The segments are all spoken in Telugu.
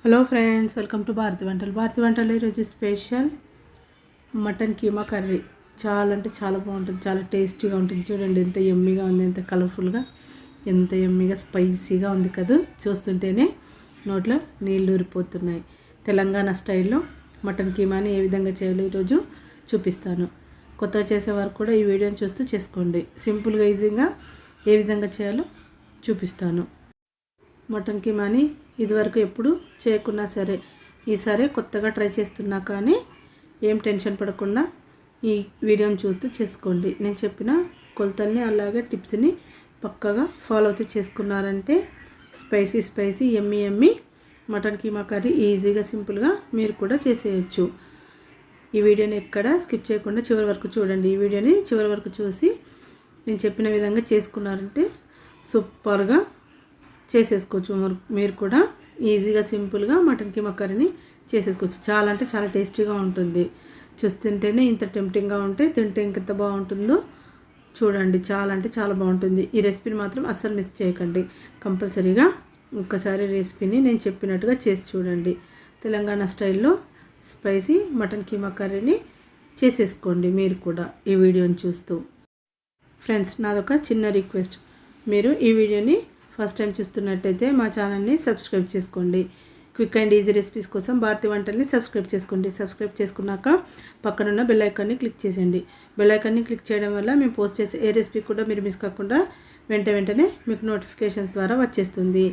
Hello friends, welcome to Bharathi వంటలు. భారతి వంటలు ఈరోజు స్పెషల్ మటన్ కీమా కర్రీ. చాలా అంటే చాలా బాగుంటుంది, చాలా టేస్టీగా ఉంటుంది. చూడండి ఎంత యమ్మీగా ఉంది, ఎంత కలర్ఫుల్గా, ఎంత యమ్మీగా స్పైసీగా ఉంది కదా. చూస్తుంటేనే నోట్లో నీళ్ళు ఊరిపోతున్నాయి. తెలంగాణ స్టైల్లో మటన్ కీమాని ఏ విధంగా చేయాలో ఈరోజు చూపిస్తాను. కొత్తగా చేసేవారు కూడా ఈ వీడియోని చూస్తూ చేసుకోండి. సింపుల్గా ఈజీగా ఏ విధంగా చేయాలో చూపిస్తాను. మటన్ కీమాని ఇదివరకు ఎప్పుడు చేయకున్నా సరే ఈసారి కొత్తగా ట్రై చేస్తున్నా కానీ ఏం టెన్షన్ పడకుండా ఈ వీడియోని చూస్తూ చేసుకోండి. నేను చెప్పిన కొలతల్ని అలాగే టిప్స్ని పక్కగా ఫాలో అవుతూ చేసుకున్నారంటే స్పైసీ ఎమ్మి మటన్ కీమా కర్రీ ఈజీగా సింపుల్గా మీరు కూడా చేసేయచ్చు. ఈ వీడియోని ఎక్కడ స్కిప్ చేయకుండా చివరి వరకు చూడండి. ఈ వీడియోని చివరి వరకు చూసి నేను చెప్పిన విధంగా చేసుకున్నారంటే సూపర్గా చేసేసుకోవచ్చు. మీరు కూడా ఈజీగా సింపుల్గా మటన్ కీమా కర్రీని చేసేసుకోవచ్చు. చాలా అంటే చాలా టేస్టీగా ఉంటుంది. చూస్తుంటేనే ఇంత టెంప్టింగ్గా ఉంటే తింటే ఇంకెంత బాగుంటుందో చూడండి. చాలా అంటే చాలా బాగుంటుంది. ఈ రెసిపీని మాత్రం అస్సలు మిస్ చేయకండి. కంపల్సరీగా ఒక్కసారి రెసిపీని నేను చెప్పినట్టుగా చేసి చూడండి. తెలంగాణ స్టైల్లో స్పైసీ మటన్ కీమా కర్రీని చేసేసుకోండి మీరు కూడా ఈ వీడియోని చూస్తూ. ఫ్రెండ్స్, నాదొక చిన్న రిక్వెస్ట్, మీరు ఈ వీడియోని ఫస్ట్ టైం చూస్తున్నట్టయితే మా ఛానల్ని సబ్స్క్రైబ్ చేసుకోండి. క్విక్ అండ్ ఈజీ రెసిపీస్ కోసం భారతి వంటల్ని సబ్స్క్రైబ్ చేసుకోండి. సబ్స్క్రైబ్ చేసుకున్నాక పక్కనున్న బెల్ ఐకాన్ని క్లిక్ చేసేయండి. బెల్ ఐకాన్ని క్లిక్ చేయడం వల్ల మేము పోస్ట్ చేసే ఏ రెసిపీ కూడా మీరు మిస్ కాకుండా వెంటనే మీకు నోటిఫికేషన్స్ ద్వారా వచ్చేస్తుంది.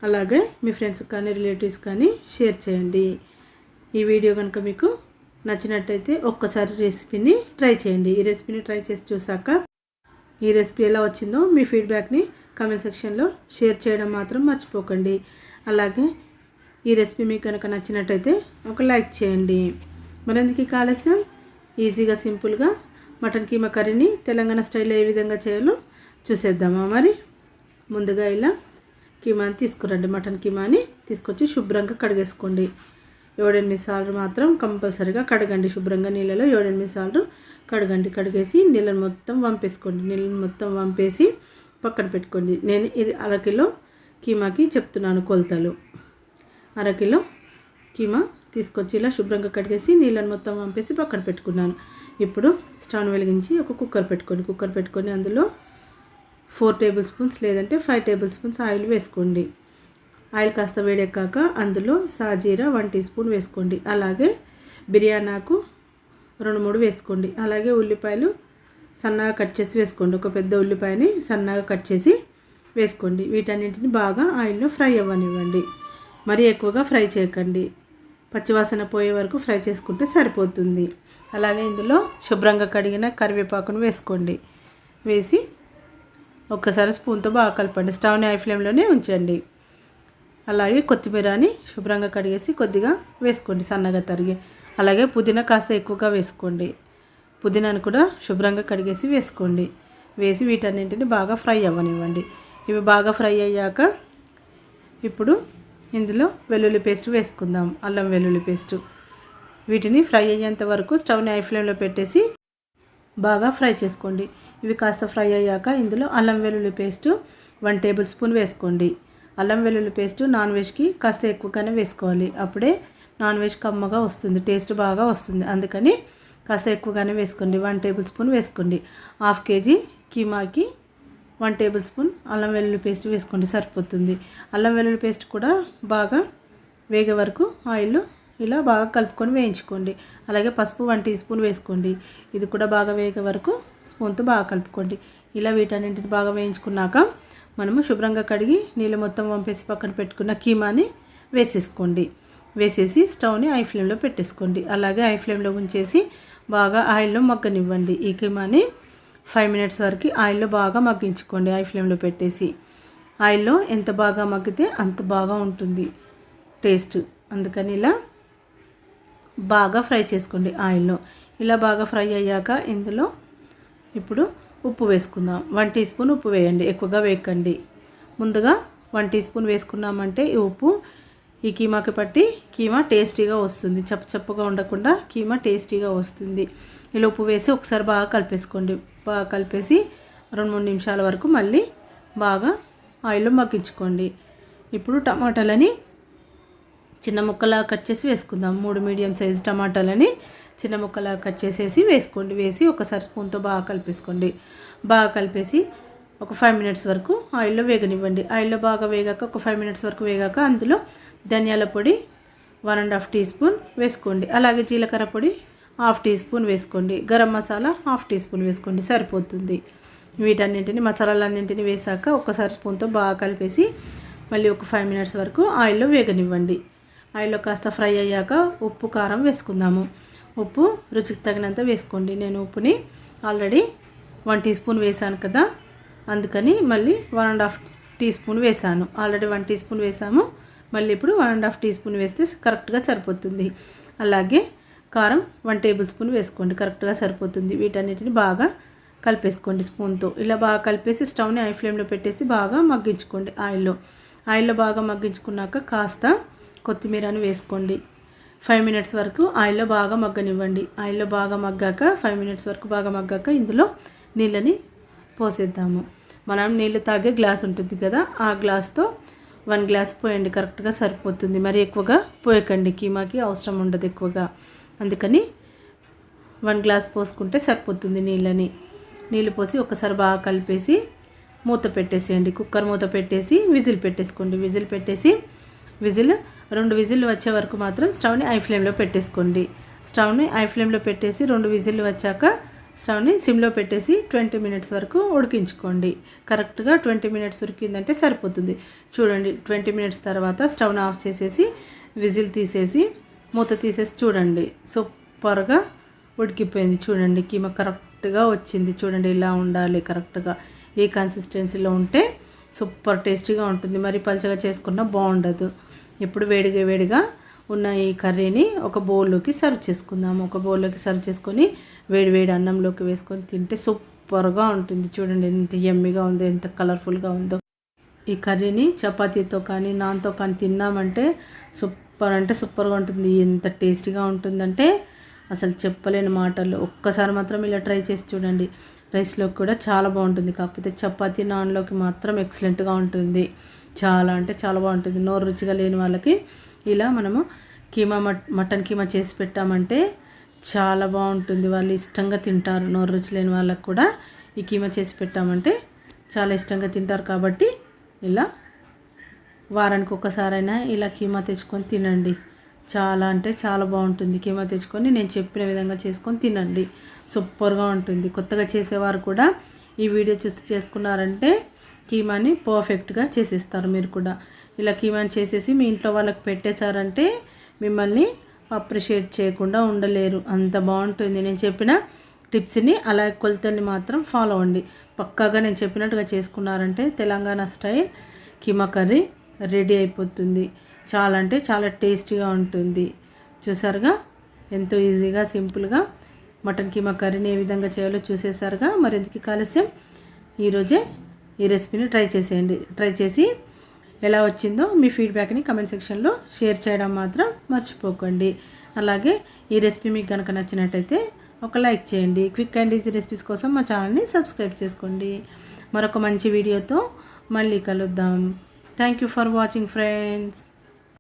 అలాగే మీ ఫ్రెండ్స్ కానీ రిలేటివ్స్ కానీ షేర్ చేయండి. ఈ వీడియో కనుక మీకు నచ్చినట్టయితే ఒక్కసారి రెసిపీని ట్రై చేయండి. ఈ రెసిపీని ట్రై చేసి చూసాక ఈ రెసిపీ ఎలా వచ్చిందో మీ ఫీడ్బ్యాక్ని కామెంట్ సెక్షన్లో షేర్ చేయడం మాత్రం మర్చిపోకండి. అలాగే ఈ రెసిపీ మీకు కనుక నచ్చినట్టయితే ఒక లైక్ చేయండి. మరెందుకు ఆలస్యం, ఈజీగా సింపుల్గా మటన్ కీమా కర్రీని తెలంగాణ స్టైల్లో ఏ విధంగా చేయాలో చూసేద్దామా. మరి ముందుగా ఇలా కీమాని తీసుకురండి. మటన్ కీమాని తీసుకొచ్చి శుభ్రంగా కడిగేసుకోండి. 7-8 సార్లు మాత్రం కంపల్సరీగా కడగండి. శుభ్రంగా నీళ్ళలో 7-8 సార్లు కడగండి. కడిగేసి నీళ్ళని మొత్తం వంపేసుకోండి. నీళ్ళని మొత్తం వంపేసి పక్కన పెట్టుకోండి. నేను ఇది అరకిలో కీమాకి చెప్తున్నాను కొలతలు. అరకిలో కీమా తీసుకొచ్చి ఇలా శుభ్రంగా కడిగేసి నీళ్ళని మొత్తం వంపేసి పక్కన పెట్టుకున్నాను. ఇప్పుడు స్టవ్ వెలిగించి ఒక కుక్కర్ పెట్టుకొని అందులో 4 టేబుల్ స్పూన్స్ లేదంటే 5 టేబుల్ స్పూన్స్ ఆయిల్ వేసుకోండి. ఆయిల్ కాస్త వేడెక్కాక అందులో సాజీరా 1 టీ స్పూన్ వేసుకోండి. అలాగే బిర్యానీ ఆకు 2-3 వేసుకోండి. అలాగే ఉల్లిపాయలు సన్నగా కట్ చేసి వేసుకోండి. ఒక పెద్ద ఉల్లిపాయని సన్నగా కట్ చేసి వేసుకోండి. వీటన్నింటిని బాగా ఆయిల్లో ఫ్రై అవ్వనివ్వండి. మరీ ఎక్కువగా ఫ్రై చేయకండి. పచ్చివాసన పోయే వరకు ఫ్రై చేసుకుంటే సరిపోతుంది. అలాగే ఇందులో శుభ్రంగా కడిగిన కరివేపాకును వేసుకోండి. వేసి ఒక్కసారి స్పూన్తో బాగా కలపండి. స్టవ్ని హై ఫ్లేమ్లోనే ఉంచండి. అలాగే కొత్తిమీరని శుభ్రంగా కడిగేసి కొద్దిగా వేసుకోండి సన్నగా తరిగి. అలాగే పుదీనా కాస్త ఎక్కువగా వేసుకోండి. పుదీనాను కూడా శుభ్రంగా కడిగేసి వేసుకోండి. వేసి వీటన్నింటిని బాగా ఫ్రై అవ్వనివ్వండి. ఇవి బాగా ఫ్రై అయ్యాక ఇప్పుడు ఇందులో వెల్లుల్లి పేస్ట్ వేసుకుందాం. అల్లం వెల్లుల్లి పేస్టు. వీటిని ఫ్రై అయ్యేంత వరకు స్టవ్ని హై ఫ్లేమ్లో పెట్టేసి బాగా ఫ్రై చేసుకోండి. ఇవి కాస్త ఫ్రై అయ్యాక ఇందులో అల్లం వెల్లుల్లి పేస్టు 1 టేబుల్ స్పూన్ వేసుకోండి. అల్లం వెల్లుల్లి పేస్టు నాన్ వెజ్కి కాస్త ఎక్కువగానే వేసుకోవాలి. అప్పుడే నాన్ వెజ్ కమ్మగా వస్తుంది, టేస్ట్ బాగా వస్తుంది. అందుకని కాస్త ఎక్కువగానే వేసుకోండి. 1 టేబుల్ స్పూన్ వేసుకోండి. 1/2 కేజీ కీమాకి 1 టేబుల్ స్పూన్ అల్లం వెల్లుల్లి పేస్ట్ వేసుకోండి, సరిపోతుంది. అల్లం వెల్లుల్లి పేస్ట్ కూడా బాగా వేగే వరకు ఆయిల్లో ఇలా బాగా కలుపుకొని వేయించుకోండి. అలాగే పసుపు 1 టీ స్పూన్ వేసుకోండి. ఇది కూడా బాగా వేగే వరకు స్పూన్తో బాగా కలుపుకోండి. ఇలా వీటన్నింటిని బాగా వేయించుకున్నాక మనము శుభ్రంగా కడిగి నీళ్ళు మొత్తం వంపేసి పక్కన పెట్టుకున్న కీమాని వేసేసుకోండి. వేసేసి స్టవ్ని హై ఫ్లేమ్లో పెట్టేసుకోండి. అలాగే హై ఫ్లేమ్లో ఉంచేసి బాగా ఆయిల్లో మగ్గనివ్వండి. ఈ కీమాని 5 మినిట్స్ వరకు ఆయిల్లో బాగా మగ్గించుకోండి. హై ఫ్లేమ్లో పెట్టేసి ఆయిల్లో ఎంత బాగా మగ్గితే అంత బాగా ఉంటుంది టేస్ట్. అందుకని ఇలా బాగా ఫ్రై చేసుకోండి ఆయిల్లో. ఇలా బాగా ఫ్రై అయ్యాక ఇందులో ఇప్పుడు ఉప్పు వేసుకుందాం. 1 టీ స్పూన్ ఉప్పు వేయండి, ఎక్కువగా వేయకండి. ముందుగా 1 టీ స్పూన్ వేసుకున్నామంటే ఈ ఉప్పు ఈ కీమాకి పట్టి కీమా టేస్టీగా వస్తుంది. చప్పగా ఉండకుండా కీమా టేస్టీగా వస్తుంది. ఇలా ఉప్పు వేసి ఒకసారి బాగా కలిపేసుకోండి. బాగా కలిపేసి 2-3 నిమిషాల వరకు మళ్ళీ బాగా ఆయిల్లో మగ్గించుకోండి. ఇప్పుడు టమాటాలని చిన్న ముక్కలా కట్ చేసి వేసుకుందాం. 3 మీడియం సైజ్ టమాటాలని చిన్న ముక్కలా కట్ చేసేసి వేసుకోండి. వేసి ఒకసారి స్పూన్తో బాగా కలిపేసుకోండి. బాగా కలిపేసి ఒక 5 మినిట్స్ వరకు ఆయిల్లో వేగనివ్వండి. ఆయిల్లో బాగా వేగాక ఒక 5 మినిట్స్ వరకు వేగాక అందులో ధనియాల పొడి 1.5 టీ స్పూన్ వేసుకోండి. అలాగే జీలకర్ర పొడి 1/2 టీ స్పూన్ వేసుకోండి. గరం మసాలా 1/2 టీ స్పూన్ వేసుకోండి, సరిపోతుంది. వీటన్నింటిని మసాలాలన్నింటినీ వేసాక ఒకసారి స్పూన్తో బాగా కలిపేసి మళ్ళీ ఒక 5 మినిట్స్ వరకు ఆయిల్లో వేగనివ్వండి. ఆయిల్లో కాస్త ఫ్రై అయ్యాక ఉప్పు కారం వేసుకుందాము. ఉప్పు రుచికి తగినంత వేసుకోండి. నేను ఉప్పుని ఆల్రెడీ 1 టీ స్పూన్ వేసాను కదా, అందుకని మళ్ళీ 1.5 టీ స్పూన్ వేసాను. ఆల్రెడీ 1 టీ స్పూన్ వేసాము, మళ్ళీ ఇప్పుడు 1.5 టీ స్పూన్ వేస్తే కరెక్ట్గా సరిపోతుంది. అలాగే కారం 1 టేబుల్ స్పూన్ వేసుకోండి, కరెక్ట్గా సరిపోతుంది. వీటన్నిటిని బాగా కలిపేసుకోండి స్పూన్తో. ఇలా బాగా కలిపేసి స్టవ్ని హై ఫ్లేమ్లో పెట్టేసి బాగా మగ్గించుకోండి. ఆయిల్లో బాగా మగ్గించుకున్నాక కాస్త కొత్తిమీరని వేసుకోండి. 5 మినిట్స్ వరకు ఆయిల్లో బాగా మగ్గనివ్వండి. ఆయిల్లో బాగా మగ్గాక 5 మినిట్స్ వరకు బాగా మగ్గాక ఇందులో నీళ్ళని పోసేద్దాము. మనం నీళ్ళు తాగే గ్లాస్ ఉంటుంది కదా, ఆ గ్లాస్తో 1 గ్లాస్ పోయండి, కరెక్ట్గా సరిపోతుంది. మరి ఎక్కువగా పోయకండి, కీమాకి అవసరం ఉండదు ఎక్కువగా. అందుకని 1 గ్లాస్ పోసుకుంటే సరిపోతుంది. నీళ్ళు పోసి ఒకసారి బాగా కలిపేసి మూత పెట్టేసేయండి. కుక్కర్ మూత పెట్టేసి విజిల్ పెట్టేసుకోండి. విజిల్ 2 విజిల్ వచ్చే వరకు మాత్రం స్టవ్ని హై ఫ్లేమ్లో పెట్టేసుకోండి. స్టవ్ని హై ఫ్లేమ్లో పెట్టేసి 2 విజిల్ వచ్చాక స్టవ్ని సిమ్లో పెట్టేసి 20 మినిట్స్ వరకు ఉడికించుకోండి. కరెక్ట్గా 20 మినిట్స్ ఉడికిందంటే సరిపోతుంది. చూడండి, 20 మినిట్స్ తర్వాత స్టవ్ని ఆఫ్ చేసేసి విజిల్ తీసేసి మూత తీసేసి చూడండి, సూపర్గా ఉడికిపోయింది. చూడండి, కీమా కరెక్ట్గా వచ్చింది. చూడండి, ఇలా ఉండాలి కరెక్ట్గా. ఈ కన్సిస్టెన్సీలో ఉంటే సూపర్ టేస్టీగా ఉంటుంది. మరి పలుచగా చేసుకున్నా బాగుండదు. ఇప్పుడు వేడిగా ఉన్న ఈ కర్రీని ఒక బౌల్లోకి సర్వ్ చేసుకుందాము. ఒక బౌల్లోకి సర్వ్ చేసుకొని వేడి అన్నంలోకి వేసుకొని తింటే సూపర్గా ఉంటుంది. చూడండి ఎంత యమ్మీగా ఉందో, ఎంత కలర్ఫుల్గా ఉందో. ఈ కర్రీని చపాతీతో కానీ నాన్తో కానీ తిన్నామంటే సూపర్గా ఉంటుంది. ఎంత టేస్టీగా ఉంటుందంటే అసలు చెప్పలేని మాటలు. ఒక్కసారి మాత్రం ఇలా ట్రై చేసి చూడండి. రైస్లోకి కూడా చాలా బాగుంటుంది, కాకపోతే చపాతీ నాన్లోకి మాత్రం ఎక్సలెంట్గా ఉంటుంది. చాలా అంటే చాలా బాగుంటుంది. నోరు రుచిగా లేని వాళ్ళకి ఇలా మనము మటన్ కీమా చేసి పెట్టామంటే చాలా బాగుంటుంది. వాళ్ళు ఇష్టంగా తింటారు. నోరు రుచి లేని వాళ్ళకి కూడా ఈ కీమా చేసి పెట్టామంటే చాలా ఇష్టంగా తింటారు. కాబట్టి ఇలా వారానికి ఒక్కసారైనా ఇలా కీమా తెచ్చుకొని తినండి. చాలా అంటే చాలా బాగుంటుంది. కీమా తెచ్చుకొని నేను చెప్పిన విధంగా చేసుకొని తినండి, సూపర్గా ఉంటుంది. కొత్తగా చేసేవారు కూడా ఈ వీడియో చూసి చేసుకున్నారంటే కీమాని పర్ఫెక్ట్గా చేసేస్తారు. మీరు కూడా ఇలా కీమాని చేసేసి మీ ఇంట్లో వాళ్ళకి పెట్టేశారంటే మిమ్మల్ని అప్రిషియేట్ చేయకుండా ఉండలేరు, అంత బాగుంటుంది. నేను చెప్పిన టిప్స్ని అలా కొలతల్ని మాత్రం ఫాలో అవ్వండి. పక్కాగా నేను చెప్పినట్టుగా చేసుకున్నారంటే Telangana style keema curry ready అయిపోతుంది. చాలా అంటే చాలా టేస్టీగా ఉంటుంది. చూసారుగా, ఎంతో ఈజీగా సింపుల్గా మటన్ కీమా కర్రీని ఏ విధంగా చేయాలో చూసేసారుగా. మరి ఎందుకు ఆలస్యం, ఈరోజే ఈ రెసిపీని ట్రై చేసేయండి. ట్రై చేసి ఎలా వచ్చిందో మీ ఫీడ్బ్యాక్ని కమెంట్ సెక్షన్లో షేర్ చేయడం మాత్రం మర్చిపోకండి. అలాగే ఈ రెసిపీ మీకు కనుక నచ్చినట్టయితే ఒక లైక్ చేయండి. క్విక్ అండ్ ఈజీ రెసిపీస్ కోసం మా ఛానల్ని సబ్స్క్రైబ్ చేసుకోండి. మరొక మంచి వీడియోతో మళ్ళీ కలుద్దాం. Thank you for watching friends.